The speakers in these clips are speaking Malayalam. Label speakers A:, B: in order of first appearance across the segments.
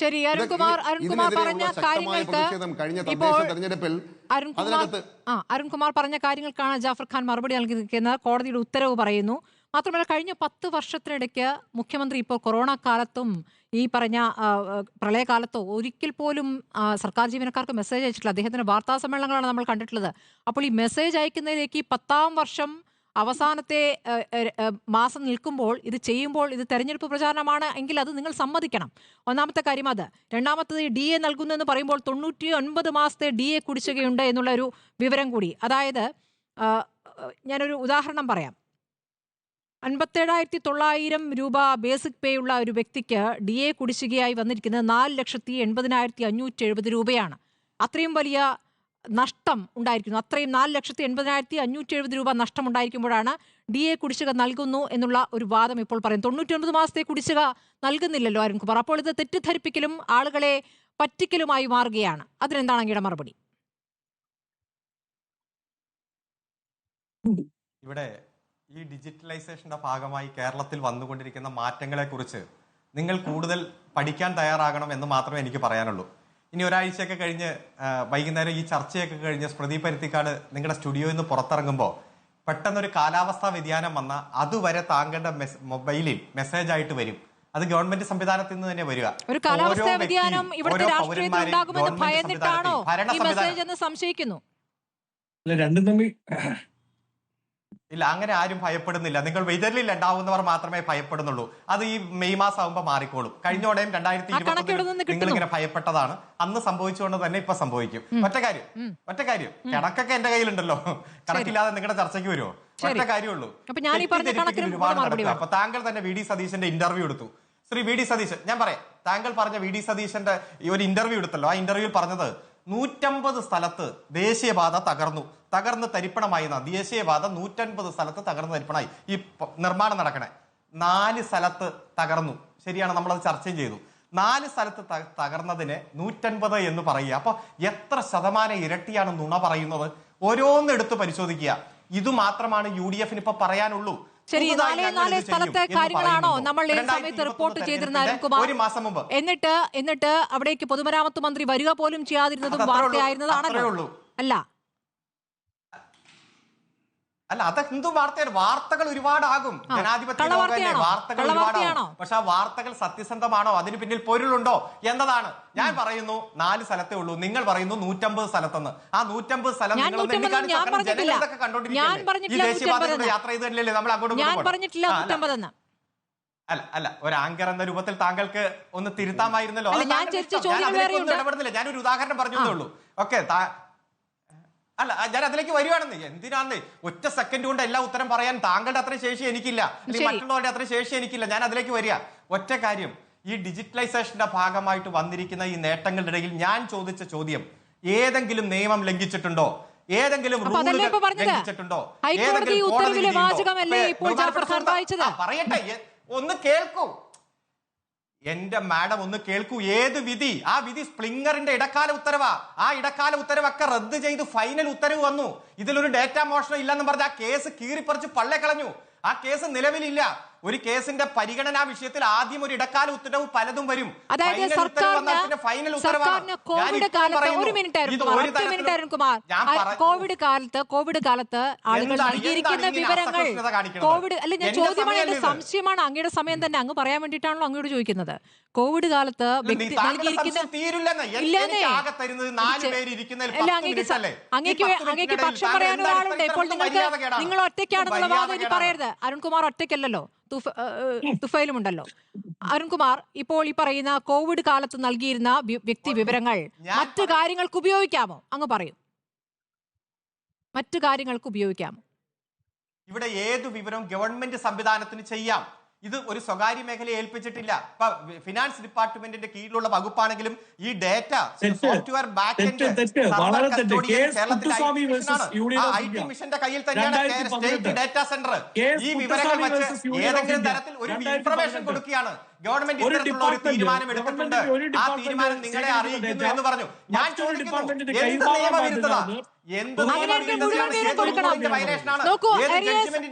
A: ശരി, അരുൺകുമാർ പറഞ്ഞ കാര്യങ്ങൾക്ക് ഇപ്പോൾ അരുൺകുമാർ പറഞ്ഞ കാര്യങ്ങൾക്കാണ് ജാഫർ ഖാൻ മറുപടി നൽകിയിരിക്കുന്നത്. കോടതിയുടെ ഉത്തരവ് പറയുന്നു. മാത്രമല്ല, കഴിഞ്ഞ 10 വർഷത്തിനിടയ്ക്ക് മുഖ്യമന്ത്രി ഇപ്പോൾ കൊറോണ കാലത്തും ഈ പറഞ്ഞ പ്രളയകാലത്തോ ഒരിക്കൽ പോലും സർക്കാർ ജീവനക്കാർക്ക് മെസ്സേജ് അയച്ചിട്ടില്ല. അദ്ദേഹത്തിന്റെ വാർത്താ സമ്മേളനങ്ങളാണ് നമ്മൾ കണ്ടിട്ടുള്ളത്. അപ്പോൾ ഈ മെസ്സേജ് അയക്കുന്നതിലേക്ക് 10ാം വർഷം അവസാനത്തെ മാസം നിൽക്കുമ്പോൾ ഇത് ചെയ്യുമ്പോൾ ഇത് തെരഞ്ഞെടുപ്പ് പ്രചാരണമാണ് എങ്കിൽ അത് നിങ്ങൾ സമ്മതിക്കണം. ഒന്നാമത്തെ കാര്യം അത്. രണ്ടാമത്തത് ഡി എ നൽകുന്നു പറയുമ്പോൾ 99 മാസത്തെ ഡി എ കുടിശ്ശികയുണ്ട് എന്നുള്ള ഒരു വിവരം കൂടി. അതായത് ഞാനൊരു ഉദാഹരണം പറയാം. 57,900 രൂപ ബേസിക് പേ ഉള്ള ഒരു വ്യക്തിക്ക് ഡി എ കുടിശ്ശികയായി വന്നിരിക്കുന്നത് 4,80,570 രൂപയാണ്. അത്രയും വലിയ നഷ്ടം ഉണ്ടായിരിക്കുന്നു. അത്രയും 4,80,570 രൂപ നഷ്ടം ഉണ്ടായിരിക്കുമ്പോഴാണ് ഡി എ കുടിശ്ശിക നൽകുന്നു എന്നുള്ള ഒരു വാദം ഇപ്പോൾ പറയും. 99 മാസത്തെ കുടിശ്ശിക നൽകുന്നില്ലല്ലോ അരുൺകുമാർ. അപ്പോൾ ഇത് തെറ്റിദ്ധരിപ്പിക്കലും ആളുകളെ പറ്റിക്കലുമായി മാറുകയാണ്. അതിനെന്താണ് അങ്ങയുടെ മറുപടി?
B: ഇവിടെ ഈ ഡിജിറ്റലൈസേഷന്റെ ഭാഗമായി കേരളത്തിൽ വന്നുകൊണ്ടിരിക്കുന്ന മാറ്റങ്ങളെ കുറിച്ച് നിങ്ങൾ കൂടുതൽ പഠിക്കാൻ തയ്യാറാകണം എന്ന് മാത്രമേ എനിക്ക് പറയാനുള്ളൂ. ഇനി ഒരാഴ്ചയൊക്കെ കഴിഞ്ഞ് വൈകുന്നേരം ഈ ചർച്ചയൊക്കെ കഴിഞ്ഞ് സ്മൃതി പരുത്തിക്കാട് നിങ്ങളുടെ സ്റ്റുഡിയോയിൽ നിന്ന് പുറത്തിറങ്ങുമ്പോൾ പെട്ടെന്നൊരു കാലാവസ്ഥാ വ്യതിയാനം വന്നാൽ അതുവരെ താങ്കളുടെ മൊബൈലിൽ മെസ്സേജ് ആയിട്ട് വരും. അത് ഗവൺമെന്റ് സംവിധാനത്തിൽ നിന്ന് തന്നെ വരിക.
A: ഒരു കാലാവസ്ഥാ വ്യതിയാനം ഇവിടുത്തെ രാഷ്ട്രീയത്തിൽ ഉണ്ടാകുമെന്ന് ഭയന്നിട്ടാണോ ഈ മെസ്സേജ് എന്ന് സംശയിക്കുന്നു?
C: രണ്ടും തമ്മിൽ
B: ഇല്ല, അങ്ങനെ ആരും ഭയപ്പെടുന്നില്ല. നിങ്ങൾ വെതറിൽ ഉണ്ടാവുന്നവർ മാത്രമേ ഭയപ്പെടുന്നുള്ളൂ. അത് ഈ മെയ് മാസം ആകുമ്പോൾ മാറിക്കോളും. കഴിഞ്ഞോടെയും 2020 നിങ്ങൾ ഇങ്ങനെ ഭയപ്പെട്ടതാണ്. അന്ന് സംഭവിച്ചുകൊണ്ട് തന്നെ ഇപ്പൊ സംഭവിക്കും. ഒറ്റ കാര്യം കണക്കൊക്കെ എന്റെ കയ്യിലുണ്ടല്ലോ. കണക്കില്ലാതെ നിങ്ങളുടെ ചർച്ചയ്ക്ക് വരുമോ? ഒറ്റ കാര്യമുള്ളൂ. ഒരുപാട് നടക്കുക. അപ്പൊ താങ്കൾ തന്നെ വി ഡി സതീശന്റെ ഇന്റർവ്യൂ എടുത്തു. ശ്രീ വി ഡി സതീശൻ, ഞാൻ പറയാം, താങ്കൾ പറഞ്ഞ വി ഡി സതീശന്റെ ഈ ഒരു ഇന്റർവ്യൂ എടുത്തല്ലോ. ആ ഇന്റർവ്യൂവിൽ പറഞ്ഞത് 150 സ്ഥലത്ത് ദേശീയപാത തകർന്ന് തരിപ്പണമായി. ദേശീയപാത 150 സ്ഥലത്ത് തകർന്ന് തരിപ്പണമായി. ഈ നിർമ്മാണം നടക്കണേ 4 സ്ഥലത്ത് തകർന്നു. ശരിയാണ്, നമ്മളത് ചർച്ചയും ചെയ്തു. 4 സ്ഥലത്ത് തകർന്നതിന് 150 എന്ന് പറയുക. അപ്പൊ എത്ര ശതമാനം ഇരട്ടിയാണ് നുണ പറയുന്നത്? ഓരോന്നെടുത്ത് പരിശോധിക്കുക. ഇത് മാത്രമാണ് UDF ഇപ്പൊ പറയാനുള്ളൂ.
A: ശരി, 4 സ്ഥലത്തെ കാര്യങ്ങളാണോ നമ്മൾ ഈ സമയത്ത് റിപ്പോർട്ട് ചെയ്തിരുന്ന അരുൺകുമാർ?
B: ഒരു മാസം മുമ്പ്
A: എന്നിട്ട് അവിടേക്ക് പൊതുമരാമത്ത് മന്ത്രി വരിക പോലും ചെയ്യാതിരുന്നതും വാർത്തയായിരുന്നതാണല്ലോ.
B: അല്ല, അത് എന്തു വാർത്തയാണ്? വാർത്തകൾ ഒരുപാടാകും. ജനാധിപത്യ വാർത്തകൾ ഒരുപാടാകും. പക്ഷെ ആ വാർത്തകൾ സത്യസന്ധമാണോ? അതിന് പിന്നിൽ പൊരുളുണ്ടോ എന്നതാണ്. ഞാൻ പറയുന്നു 4 സ്ഥലത്തേ ഉള്ളൂ. നിങ്ങൾ പറയുന്നു 150 സ്ഥലത്തെന്ന്. ആ 150 സ്ഥലം യാത്ര ചെയ്തല്ലേ നമ്മൾ അങ്ങോട്ട്. അല്ല, ഒരു ആങ്കർ എന്ന രൂപത്തിൽ താങ്കൾക്ക് ഒന്ന് തിരുത്താമായിരുന്നല്ലോ. ഇടപെടുന്നില്ല. ഞാനൊരു ഉദാഹരണം പറഞ്ഞതേ ഉള്ളൂ. ഓക്കെ, അല്ല, ഞാൻ അതിലേക്ക് വരുവാണെന്ന്. എന്തിനാന്ന് ഒറ്റ സെക്കൻഡ് കൊണ്ട് എല്ലാ ഉത്തരം പറയാൻ താങ്കളുടെ അത്രയും ശേഷി എനിക്കില്ല, മറ്റുള്ളവരുടെ അത്രയും ശേഷി എനിക്കില്ല. ഞാൻ അതിലേക്ക് വരിക. ഒറ്റ കാര്യം, ഈ ഡിജിറ്റലൈസേഷന്റെ ഭാഗമായിട്ട് വന്നിരിക്കുന്ന ഈ നേട്ടങ്ങളുടെ ഇടയിൽ ഞാൻ ചോദിച്ച ചോദ്യം, ഏതെങ്കിലും നിയമം ലംഘിച്ചിട്ടുണ്ടോ? ഏതെങ്കിലും ലംഘിച്ചിട്ടുണ്ടോ? പറയട്ടെ, ഒന്ന് കേൾക്കൂ എന്റെ മാഡം, ഒന്ന് കേൾക്കൂ. ഏത് വിധി? ആ വിധി സ്പ്ലിംഗറിന്റെ ഇടക്കാല ഉത്തരവാ. ആ ഇടക്കാല ഉത്തരവൊക്കെ റദ്ദ് ചെയ്ത് ഫൈനൽ ഉത്തരവ് വന്നു. ഇതിലൊരു ഡേറ്റ മോഷണം ഇല്ലെന്ന് പറഞ്ഞ് ആ കേസ് കീറിപ്പറിച്ച് പള്ളക്കളഞ്ഞു. ആ കേസ് നിലവിലില്ല. ഒരു കേസിന്റെ പരിഗണനാ വിഷയത്തിൽ ആദ്യം ഒരു ഇടക്കാല ഉത്തരവ് പലതും വരും.
A: കോവിഡ് കാലത്ത് ആളുകൾ നൽകിയിരിക്കുന്ന വിവരങ്ങൾ, സംശയമാണ്. അങ്ങയുടെ സമയം തന്നെ അങ്ങ് പറയാൻ വേണ്ടിയിട്ടാണല്ലോ അങ്ങോട്ട് ചോദിക്കുന്നത്. കോവിഡ് കാലത്ത് അങ്ങേക്ക് പക്ഷം പറയാൻ ഒരാളുണ്ട്. ഇപ്പോൾ നിങ്ങൾ ഒറ്റയ്ക്കാണെന്നുള്ള വാദം ഇനി പറയരുത്. അരുൺകുമാർ ഒറ്റയ്ക്കല്ലല്ലോ, തുഫയിലുമുണ്ടല്ലോ. അരുൺകുമാർ, ഇപ്പോൾ ഈ പറയുന്ന കോവിഡ് കാലത്ത് നൽകിയിരുന്ന വ്യക്തി വിവരങ്ങൾ മറ്റു കാര്യങ്ങൾക്ക് ഉപയോഗിക്കാമോ? അങ്ങ് പറയൂ, മറ്റു കാര്യങ്ങൾക്ക് ഉപയോഗിക്കാമോ?
B: ഇവിടെ ഏതു വിവരവും ഗവൺമെന്റ് സംവിധാനത്തിന് ചെയ്യാം. ഇത് ഒരു സ്വകാര്യ മേഖലയെ ഏൽപ്പിച്ചിട്ടില്ല. ഇപ്പൊ ഫിനാൻസ് ഡിപ്പാർട്ട്മെന്റിന്റെ കീഴിലുള്ള വകുപ്പാണെങ്കിലും ഈ ഡേറ്റ സോഫ്റ്റ്വെയർ IT മിഷന്റെ കയ്യിൽ തന്നെയാണ് സ്റ്റേറ്റ് ഡാറ്റാ സെന്റർ. ഈ വിവരങ്ങൾ വെച്ച് ഏതെങ്കിലും തരത്തിൽ ഒരു ഇൻഫർമേഷൻ കൊടുക്കുകയാണ് ഗവൺമെന്റ്
C: ഒരു
B: ഇത്തരത്തിലുള്ള ഒരു തീരുമാനം
C: ഡിപ്പാർട്ട്മെന്റ്
B: എടുത്തിട്ടുണ്ട്,
C: ഗവൺമെന്റിന്റെ ഒരു
B: ആ തീരുമാനം നിങ്ങളെ അറിയിക്കുന്നു എന്ന് പറഞ്ഞു. ഞാൻ
C: മറ്റൊരു
B: ചോദിക്കുന്നു,
C: ഡിപ്പാർട്ട്മെന്റിന്റെ
B: എന്ത്
C: കൈമാറാൻ
B: നിയമവിരുദ്ധത,
C: പാടില്ല.
B: എന്ത്
A: അങ്ങനെയൊക്കെ മുഴുവൻ പേരും
B: നിയമവിരുദ്ധതയാണ്,
A: കൊടുക്കണം.
B: നോക്കൂ,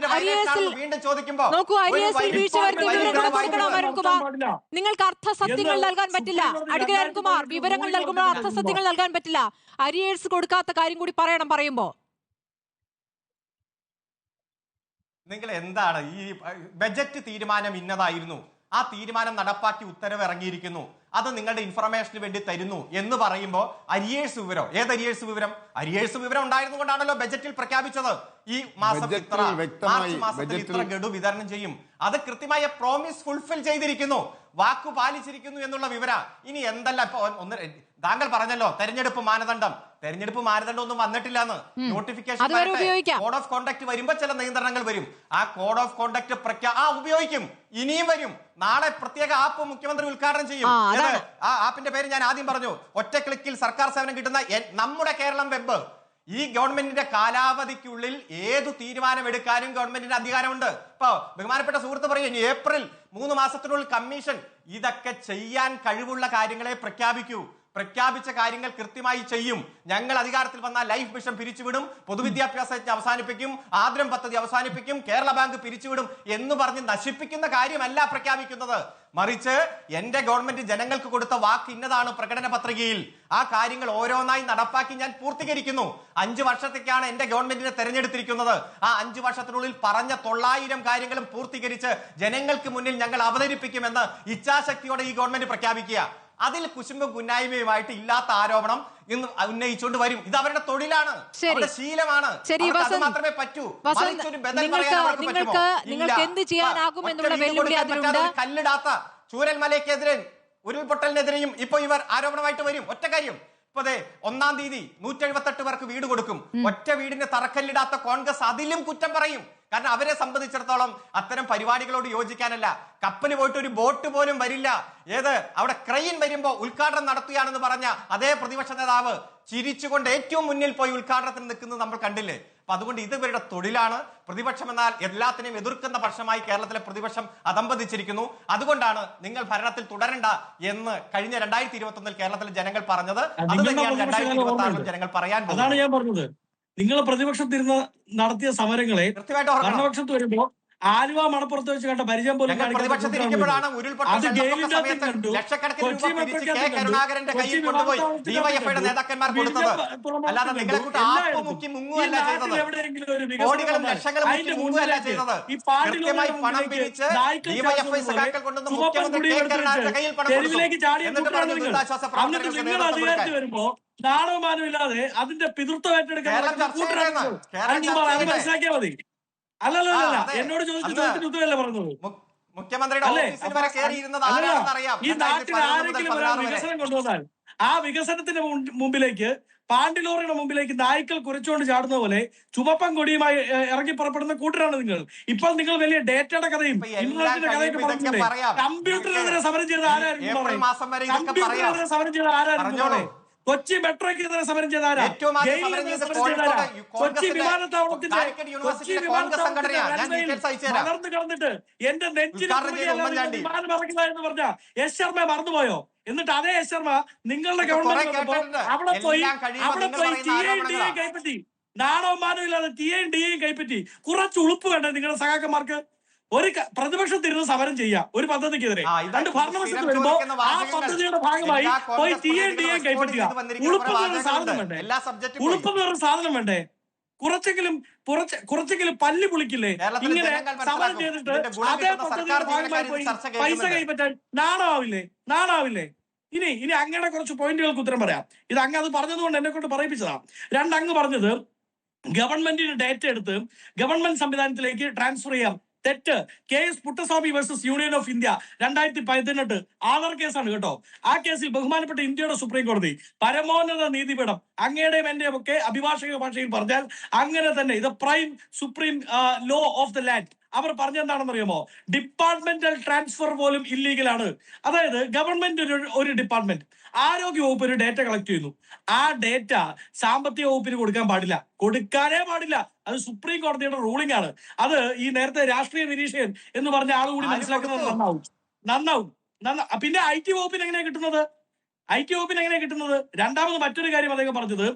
B: വീണ്ടും ചോദിക്കുമ്പോൾ
A: നോക്കൂ, അരിയേസിൽ വീഴ്ച വരുത്തിയ വിവരങ്ങൾ കൊടുക്കണം അരുൺകുമാർ. നിങ്ങൾക്ക് അർത്ഥസത്യങ്ങൾ നൽകാൻ പറ്റില്ല. അഡ്വക്കേറ്റ് അരുൺകുമാർ, വിവരങ്ങൾ നൽകുമ്പോൾ അർത്ഥസത്യങ്ങൾ നൽകാൻ പറ്റില്ല. അരിയേഴ്സ് കൊടുക്കാത്ത കാര്യം കൂടി പറയണം പറയുമ്പോ.
B: നിങ്ങൾ എന്താണ് ഈ ബജറ്റ് തീരുമാനം ഇന്നതായിരുന്നു, ആ തീരുമാനം നടപ്പാക്കി ഉത്തരവ് ഇറങ്ങിയിരിക്കുന്നു, അത് നിങ്ങളുടെ ഇൻഫർമേഷന് വേണ്ടി തരുന്നു എന്ന് പറയുമ്പോൾ അരിയേഴ്സ് വിവരം, ഏത് അരിയേഴ്സ് വിവരം? അരിയേഴ്സ് വിവരം ഉണ്ടായിരുന്നു കൊണ്ടാണല്ലോ ബജറ്റിൽ പ്രഖ്യാപിച്ചത് ഈ മാസം ഇത്ര, മാർച്ച് മാസത്തിൽ ഇത്ര ഗഡു വിതരണം ചെയ്യും. അത് കൃത്യമായ പ്രോമിസ് ഫുൾഫിൽ ചെയ്തിരിക്കുന്നു, വാക്കു പാലിച്ചിരിക്കുന്നു എന്നുള്ള വിവരം. ഇനി എന്തല്ല ഇപ്പൊ താങ്കൾ പറഞ്ഞല്ലോ തെരഞ്ഞെടുപ്പ് മാനദണ്ഡം ഒന്നും വന്നിട്ടില്ല എന്ന്. നോട്ടിഫിക്കേഷൻ കോഡ് ഓഫ് കോണ്ടക്ട് വരുമ്പോ ചില നിയന്ത്രണങ്ങൾ വരും. ആ കോഡ് ഓഫ് കോണ്ടക്ട് ഉപയോഗിക്കും, ഇനിയും വരും. നാളെ പ്രത്യേക ആപ്പ് മുഖ്യമന്ത്രി ഉദ്ഘാടനം ചെയ്യും. ആ ആപ്പിന്റെ പേര് ഞാൻ ആദ്യം പറഞ്ഞു, ഒറ്റ ക്ലിക്കിൽ സർക്കാർ സേവനം കിട്ടുന്ന നമ്മുടെ കേരളം വെബ്. ഈ ഗവൺമെന്റിന്റെ കാലാവധിക്കുള്ളിൽ ഏതു തീരുമാനം എടുക്കാനും ഗവൺമെന്റിന്റെ അധികാരമുണ്ട്. ഇപ്പൊ ബഹുമാനപ്പെട്ട സുഹൃത്ത് പറയും ഏപ്രിൽ 3 മാസത്തിനുള്ളിൽ കമ്മീഷൻ, ഇതൊക്കെ ചെയ്യാൻ കഴിവുള്ള കാര്യങ്ങളെ പ്രഖ്യാപിച്ച കാര്യങ്ങൾ കൃത്യമായി ചെയ്യും. ഞങ്ങൾ അധികാരത്തിൽ വന്നാൽ ലൈഫ് മിഷൻ പിരിച്ചുവിടും, പൊതുവിദ്യാഭ്യാസത്തെ അവസാനിപ്പിക്കും, ആദ്രം പദ്ധതി അവസാനിപ്പിക്കും, കേരള ബാങ്ക് പിരിച്ചുവിടും എന്ന് പറഞ്ഞ് നശിപ്പിക്കുന്ന കാര്യമല്ല പ്രഖ്യാപിക്കുന്നത്. മറിച്ച് എന്റെ ഗവൺമെന്റ് ജനങ്ങൾക്ക് കൊടുത്ത വാക്ക് ഇന്നതാണ് പ്രകടന പത്രികയിൽ, ആ കാര്യങ്ങൾ ഓരോന്നായി നടപ്പാക്കി ഞാൻ പൂർത്തീകരിക്കുന്നു. 5 വർഷത്തേക്കാണ് എന്റെ ഗവൺമെന്റിനെ തെരഞ്ഞെടുത്തിരിക്കുന്നത്. ആ 5 വർഷത്തിനുള്ളിൽ പറഞ്ഞ 900 കാര്യങ്ങളും പൂർത്തീകരിച്ച് ജനങ്ങൾക്ക് മുന്നിൽ ഞങ്ങൾ അവതരിപ്പിക്കുമെന്ന് ഇച്ഛാശക്തിയോടെ ഈ ഗവൺമെന്റ് പ്രഖ്യാപിക്കുക. അതിൽ കുശുമ്പും കുന്നായ്മയുമായിട്ട് ഇല്ലാത്ത ആരോപണം ഇന്ന് ഉന്നയിച്ചുകൊണ്ട് വരും. ഇത് അവരുടെ തൊഴിലാണ്, അവരുടെ ശീലമാണ്, അത് മാത്രമേ പറ്റൂ. കല്ലിടാത്ത ചൂരൽമലയ്ക്കെതിരെ ഉരുൾപൊട്ടലിനെതിരെയും ഇപ്പൊ ഇവർ ആരോപണമായിട്ട് വരും. ഒറ്റ കാര്യം, ഇപ്പൊ 1-ാം തീയതി 178 പേർക്ക് വീട് കൊടുക്കും. ഒറ്റ വീടിന് തറക്കല്ലിടാത്ത കോൺഗ്രസ് അതിലും കുറ്റം പറയും. കാരണം അവരെ സംബന്ധിച്ചിടത്തോളം അത്തരം പരിപാടികളോട് യോജിക്കാനല്ല. കപ്പല് പോയിട്ട് ഒരു ബോട്ട് പോലും വരില്ല. അവിടെ ക്രെയിൻ വരുമ്പോ ഉദ്ഘാടനം നടത്തുകയാണെന്ന് പറഞ്ഞ അതേ പ്രതിപക്ഷ നേതാവ് ചിരിച്ചുകൊണ്ട് ഏറ്റവും മുന്നിൽ പോയി ഉദ്ഘാടനത്തിന് നിൽക്കുന്നത് നമ്മൾ കണ്ടില്ലേ? അപ്പൊ അതുകൊണ്ട് ഇത് ഇവരുടെ തൊഴിലാണ്. പ്രതിപക്ഷം എന്നാൽ എല്ലാത്തിനെയും എതിർക്കുന്ന പക്ഷമായി കേരളത്തിലെ പ്രതിപക്ഷം അതമ്പതിച്ചിരിക്കുന്നു. അതുകൊണ്ടാണ് നിങ്ങൾ ഭരണത്തിൽ തുടരണ്ട എന്ന് കഴിഞ്ഞ 2021 കേരളത്തിലെ ജനങ്ങൾ പറഞ്ഞത്. അത് തന്നെയാണ് 2026 ജനങ്ങൾ പറയാൻ പോകുന്നത്.
C: അതാണ് ഞാൻ പറഞ്ഞത്. നിങ്ങൾ പ്രതിപക്ഷത്തിരുന്ന് നടത്തിയ സമരങ്ങളെ ഭരണപക്ഷത്ത് വരുമ്പോ ആലുവ മണപ്പുറത്ത് വെച്ച് കണ്ട പരിചയം പോലും
B: പ്രതിപക്ഷത്തിരിക്കുമ്പോഴാണ് ലക്ഷക്കണക്കിന് രൂപ പിരിച്ച് കെ കരുണാകരന്റെ കയ്യിൽ കൊണ്ടുപോയി ഡിവൈഎഫ്ഐയുടെ നേതാക്കന്മാർ കൊടുത്തത്. അല്ലാതെ നിങ്ങളെ കൂട്ട് ആപ്പ് മുക്കി മുങ്ങുകയല്ല ചെയ്തത്, കോടികളും ലക്ഷങ്ങളും മുക്കി മുങ്ങുകയല്ല ചെയ്തത്. കൃത്യമായി പണം പിരിച്ച് ഡിവൈഎഫ്ഐ സഖാക്കൾ കൊണ്ടുവന്ന് മുഖ്യമന്ത്രി കെ കരുണാകരന്റെ കയ്യിൽ പണം കൊടുത്തു. എന്നിട്ട് പറഞ്ഞു ദുരിതാശ്വാസ പ്രവർത്തനങ്ങൾക്ക് നേതൃത്വം കൊടുക്കാൻ.
C: നാണവമാനം ഇല്ലാതെ അതിന്റെ പിതൃത്വം ഏറ്റെടുക്കാൻ മനസ്സിലാക്കിയാൽ മതി. അല്ലല്ല, എന്നോട് ചോദിച്ച ചോദ്യത്തിന് ഉത്തരവല്ലേ പറഞ്ഞത്?
B: മുഖ്യമന്ത്രിയുടെ ഓഫീസിൽ വരെ കയറിയിരുന്നത് ആരാണെന്ന് അറിയാം.
C: ഈ നാട്ടിൽ ആരെങ്കിലും ഒരാൾ വികസനം കൊണ്ടുവന്നാൽ ആ വികസനത്തിന്റെ മുമ്പിലേക്ക് പാണ്ടിലോറിയുടെ മുമ്പിലേക്ക് നായ്ക്കൾ കുരച്ചുകൊണ്ട് ചാടുന്ന പോലെ ചുമപ്പൻ കൊടിയുമായി ഇറങ്ങി പുറപ്പെടുന്ന കൂട്ടരാണ് നിങ്ങൾ. ഇപ്പോൾ നിങ്ങൾ വലിയ ഡേറ്റയുടെ കഥയും ഇന്റർനെറ്റിന്റെ കഥയൊക്കെ പറഞ്ഞില്ലേ? കമ്പ്യൂട്ടറിനെതിരെ സമരം ചെയ്ത ആരായിരുന്നു? കമ്പ്യൂട്ടറിനെതിരെ സമരം ചെയ്ത ആരായിരുന്നു? കൊച്ചി മെട്രോയ്ക്കെതിരെ സമരം ചെയ്ത ആരാ? കൊച്ചി വിമാനത്താവളത്തിന്റെ വളർന്നു കിടന്നിട്ട് എന്റെ നെഞ്ചിന് വിമാനം ഇറങ്ങുക എന്ന് പറഞ്ഞ എസ് ശർമ്മ മറന്നുപോയോ? എന്നിട്ട് അതേ എസ് ശർമ്മ നിങ്ങളുടെ ഗവൺമെന്റ് അവിടെ പോയി TIDA കൈപ്പറ്റി. നാണവും മാനവും TIDA കൈപ്പറ്റി. കുറച്ച് ഉളുപ്പ് വേണ്ടേ നിങ്ങളുടെ സഖാക്കന്മാർക്ക്? ഒരു പ്രതിപക്ഷത്തിരുന്ന് സമരം ചെയ്യാം ഒരു പദ്ധതിക്കെതിരെ, രണ്ട് ഭരണപക്ഷത്ത് വരുമ്പോ ആ പദ്ധതിയുടെ ഭാഗമായി പോയി TIDA കൈപ്പറ്റുക. ഉളുപ്പെന്നൊരു സാധനം വേണ്ടേ? ഉളുപ്പെന്നൊരു സാധനം വേണ്ടേ? കുറച്ചെങ്കിലും പല്ല് പുളിക്കില്ലേ ഇങ്ങനെ സമരം ചെയ്തിട്ട് അതേ പദ്ധതിയുടെ ഭാഗമായി പോയി പൈസ കൈപ്പറ്റാൻ? നാണാവില്ലേ? ഇനി അങ്ങയുടെ കുറച്ച് പോയിന്റുകൾക്ക് ഉത്തരം പറയാം. ഇത് അങ്ങ് അത് പറഞ്ഞതുകൊണ്ട് എന്നെ കൊണ്ട് പറയിപ്പിച്ചതാ. അങ്ങ് പറഞ്ഞത് ഗവൺമെന്റിന് ഡേറ്റ എടുത്ത് ഗവൺമെന്റ് സംവിധാനത്തിലേക്ക് ട്രാൻസ്ഫർ ചെയ്യാം. തെറ്റ്. KS Puttaswamy versus union of India 2018 Aadhaar കേസാണ് കേട്ടോ. ആ കേസിൽ ബഹുമാനപ്പെട്ട ഇന്ത്യയുടെ സുപ്രീം കോടതി പരമോന്നത നീതിപീഠം അങ്ങയുടെയും എന്റെയും ഒക്കെ അഭിഭാഷക ഭാഷയിൽ പറഞ്ഞാൽ അങ്ങനെ തന്നെ ഇത് prime supreme law of the land. അവർ പറഞ്ഞെന്താണെന്ന് അറിയാമോ? ഡിപ്പാർട്ട്മെന്റൽ ട്രാൻസ്ഫർ പോലും ഇല്ലീഗലാണ്. അതായത് ഗവൺമെന്റ് ഒരു ഡിപ്പാർട്ട്മെന്റ് ആരോഗ്യ വകുപ്പ് ഒരു ഡേറ്റ കളക്ട് ചെയ്യുന്നു. ആ ഡേറ്റ സാമ്പത്തിക വകുപ്പിന് കൊടുക്കാനേ പാടില്ല. അത് സുപ്രീം കോടതിയുടെ റൂളിംഗ് ആണ്. അത് ഈ നേരത്തെ രാഷ്ട്രീയ നിരീക്ഷകൻ എന്ന് പറഞ്ഞ ആൾ കൂടി മനസ്സിലാക്കുന്നത് നന്നാവും. പിന്നെ IT വകുപ്പിന് എങ്ങനെയാ കിട്ടുന്നത്? IT വകുപ്പിന് എങ്ങനെയാ കിട്ടുന്നത്? രണ്ടാമത് മറ്റൊരു കാര്യം അദ്ദേഹം പറഞ്ഞത്,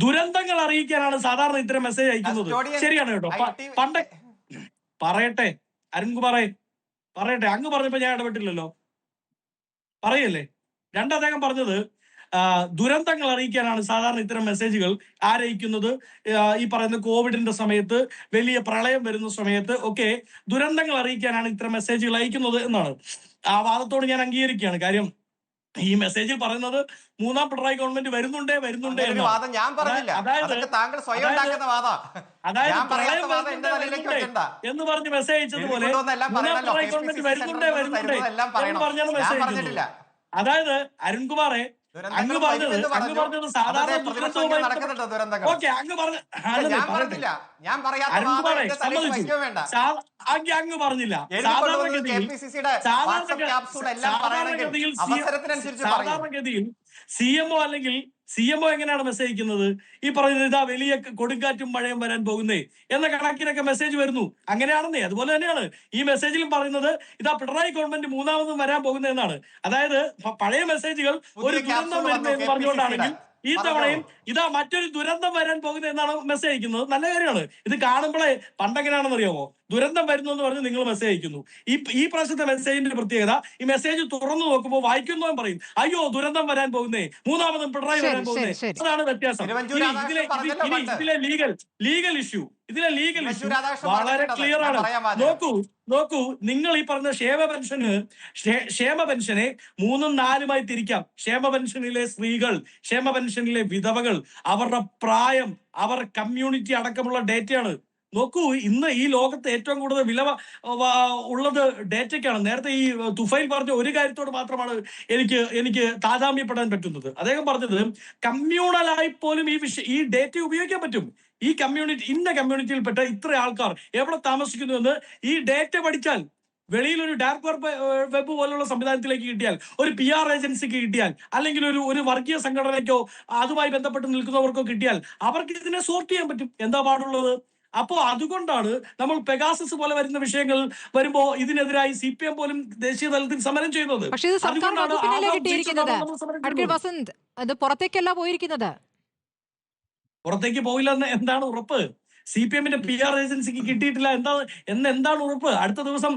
C: ദുരന്തങ്ങൾ അറിയിക്കാനാണ് സാധാരണ ഇത്തരം മെസ്സേജ് അയക്കുന്നത്. ശരിയാണ് കേട്ടോ. പണ്ട് പറയട്ടെ, അരുൺകുമാറെ പറയട്ടെ, അങ്ങ് പറഞ്ഞപ്പോ ഞാൻ ഇടപെട്ടില്ലല്ലോ, പറയല്ലേ. അദ്ദേഹം പറഞ്ഞത് ദുരന്തങ്ങൾ അറിയിക്കാനാണ് സാധാരണ ഇത്തരം മെസ്സേജുകൾ ആരയിക്കുന്നത്. ഈ പറയുന്ന കോവിഡിന്റെ സമയത്ത്, വലിയ പ്രളയം വരുന്ന സമയത്ത് ഒക്കെ ദുരന്തങ്ങൾ അറിയിക്കാനാണ് ഇത്തരം മെസ്സേജുകൾ അയക്കുന്നത് എന്നാണ്. ആ വാദത്തോട് ഞാൻ അംഗീകരിക്കുകയാണ്. കാര്യം ഈ മെസ്സേജിൽ പറയുന്നത് മൂന്നാം പിണറായി ഗവൺമെന്റ് വരുന്നുണ്ടേ എന്ന് പറഞ്ഞ് മെസ്സേജ് അയച്ചതുപോലെ മൂന്നാം പിണറായി ഗവൺമെന്റ് വരുന്നുണ്ടേ എന്ന് പറഞ്ഞാണ് മെസ്സേജ് അയച്ചത്. അതായത് അരുൺകുമാറെ, അങ്ങ് പറഞ്ഞത് സാധാരണ ദുരന്തവുമായി ഓക്കെ, അങ്ങ് അങ്ങ് പറഞ്ഞില്ല. സാധാരണഗതിയിൽ CMO അല്ലെങ്കിൽ CMO എങ്ങനെയാണ് മെസ്സേജ് അയക്കുന്നത്? ഈ പറയുന്നത് ഇതാ വലിയ കൊടുങ്കാറ്റും മഴയും വരാൻ പോകുന്നേ എന്ന കണക്കിനൊക്കെ മെസ്സേജ് വരുന്നു. അങ്ങനെയാണെന്നേ. അതുപോലെ തന്നെയാണ് ഈ മെസ്സേജിലും പറയുന്നത് ഇതാ പിണറായി ഗവൺമെന്റ് മൂന്നാമതും വരാൻ പോകുന്നതെന്നാണ്. അതായത് പഴയ മെസ്സേജുകൾ ഒരു ദുരന്തം വരുന്നത് എന്ന് പറഞ്ഞുകൊണ്ടാണെങ്കിൽ ഈ തവണയും ഇതാ മറ്റൊരു ദുരന്തം വരാൻ പോകുന്നത് എന്നാണ് മെസ്സേജ് അയക്കുന്നത്. നല്ല കാര്യമാണ്. ഇത് കാണുമ്പോഴേ പണ്ടെങ്ങനെയാണെന്ന് അറിയാമോ? ദുരന്തം വരുന്നു എന്ന് പറഞ്ഞ് നിങ്ങൾ മെസ്സേജ് അയക്കുന്നു. ഈ പ്രാവശ്യത്തെ മെസ്സേജിന്റെ പ്രത്യേകത, ഈ മെസ്സേജ് തുറന്നു നോക്കുമ്പോൾ വായിക്കുന്നവൻ പറയും അയ്യോ ദുരന്തം വരാൻ പോകുന്നേ, മൂന്നാമതും പിണറായി വരാൻ പോകുന്നേ. അതാണ് വ്യത്യാസം. ഇതിലെ ലീഗൽ ഇഷ്യൂ വളരെ ക്ലിയർ ആണ്. നോക്കൂ, നിങ്ങൾ ഈ പറഞ്ഞ ക്ഷേമ പെൻഷനെ 3ഉം 4ഉമായി തിരിക്കാം. ക്ഷേമ പെൻഷനിലെ സ്ത്രീകൾ, ക്ഷേമ പെൻഷനിലെ വിധവകൾ, അവരുടെ പ്രായം, അവർ കമ്മ്യൂണിറ്റി അടക്കമുള്ള ഡേറ്റയാണ്. നോക്കൂ, ഇന്ന് ഈ ലോകത്ത് ഏറ്റവും കൂടുതൽ വില ഉള്ളത് ഡേറ്റയ്ക്കാണ്. നേരത്തെ ഈ തുഫൈൽ പറഞ്ഞ ഒരു കാര്യത്തോട് മാത്രമാണ് എനിക്ക് താതാമ്യപ്പെടാൻ പറ്റുന്നത്. അദ്ദേഹം പറഞ്ഞത് കമ്മ്യൂണലായി പോലും ഈ ഡേറ്റ ഉപയോഗിക്കാൻ പറ്റും. ഈ ഇന്ന കമ്മ്യൂണിറ്റിയിൽപ്പെട്ട ഇത്ര ആൾക്കാർ എവിടെ താമസിക്കുന്നു എന്ന് ഈ ഡേറ്റ പഠിച്ചാൽ, വെളിയിൽ ഒരു ഡാർക്ക് വെബ് പോലുള്ള സംവിധാനത്തിലേക്ക് കിട്ടിയാൽ, ഒരു PR ഏജൻസിക്ക് കിട്ടിയാൽ, അല്ലെങ്കിൽ ഒരു വർഗീയ സംഘടനയ്ക്കോ അതുമായി ബന്ധപ്പെട്ട് നിൽക്കുന്നവർക്കോ കിട്ടിയാൽ അവർക്ക് ഇതിനെ സോർട്ട് ചെയ്യാൻ പറ്റും. എന്താ പാടുള്ളത്? അപ്പോ അതുകൊണ്ടാണ് നമ്മൾ പെഗാസസ് പോലെ വരുന്ന വിഷയങ്ങൾ വരുമ്പോ ഇതിനെതിരായി CPM പോലും ദേശീയ തലത്തിൽ സമരം ചെയ്യുന്നത്. പുറത്തേക്ക് പോയില്ലെന്ന് എന്താണ് ഉറപ്പ്? CPM-ന്റെ PR ഏജൻസിക്ക് കിട്ടിയിട്ടില്ല എന്താണ് ഉറപ്പ്? അടുത്ത ദിവസം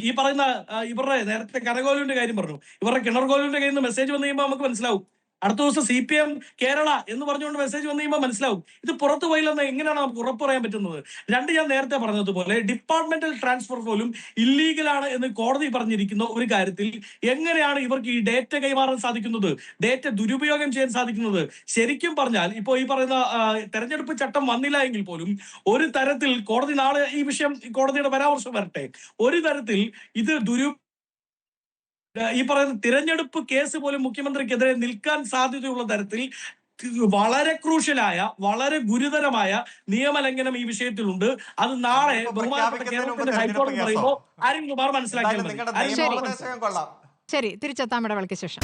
C: ഈ പറയുന്ന ഇവരുടെ നേരത്തെ കനകോലുവിന്റെ കാര്യം പറഞ്ഞു, ഇവരുടെ കിണർകോലുവിന്റെ കയ്യിൽ നിന്ന് മെസ്സേജ് വന്നു കഴിയുമ്പോൾ നമുക്ക് മനസ്സിലാവും. അടുത്ത ദിവസം CPM കേരള എന്ന് പറഞ്ഞുകൊണ്ട് മെസ്സേജ് വന്നു കഴിയുമ്പോൾ മനസ്സിലാവും ഇത് പുറത്തു പോയില്ലെന്ന്. എങ്ങനെയാണ് നമുക്ക് ഉറപ്പ് പറയാൻ പറ്റുന്നത്? ഞാൻ നേരത്തെ പറഞ്ഞതുപോലെ ഡിപ്പാർട്ട്മെന്റൽ ട്രാൻസ്ഫർ പോലും ഇല്ലീഗലാണ് എന്ന് കോടതി പറഞ്ഞിരിക്കുന്ന ഒരു കാര്യത്തിൽ എങ്ങനെയാണ് ഇവർക്ക് ഈ ഡേറ്റ കൈമാറാൻ സാധിക്കുന്നത്, ഡേറ്റ ദുരുപയോഗം ചെയ്യാൻ സാധിക്കുന്നത്? ശരിക്കും പറഞ്ഞാൽ ഇപ്പോൾ ഈ പറയുന്ന തെരഞ്ഞെടുപ്പ് ചട്ടം വന്നില്ല എങ്കിൽ പോലും ഒരു തരത്തിൽ കോടതി, നാളെ ഈ വിഷയം കോടതിയുടെ പരാമർശം വരട്ടെ, ഒരു തരത്തിൽ ഇത് ഈ പറയുന്ന തിരഞ്ഞെടുപ്പ് കേസ് പോലും മുഖ്യമന്ത്രിക്കെതിരെ നിൽക്കാൻ സാധ്യതയുള്ള തരത്തിൽ വളരെ ക്രൂഷ്യലായ, വളരെ ഗുരുതരമായ നിയമലംഘനം ഈ വിഷയത്തിലുണ്ട്. അത് നാളെ ബഹുമാനപ്പെട്ട കേരളത്തിന്റെ ഹൈക്കോടതി പറയുമ്പോൾ അരുൺകുമാർ മനസ്സിലാക്കിയാൽ മതി.
A: ശരി, തിരിച്ചെത്താം ഇടവേളയ്ക്ക് ശേഷം.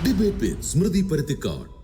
D: ഡിബേറ്റ് വിത്ത് സ്മൃതി പരുത്തിക്കാട്.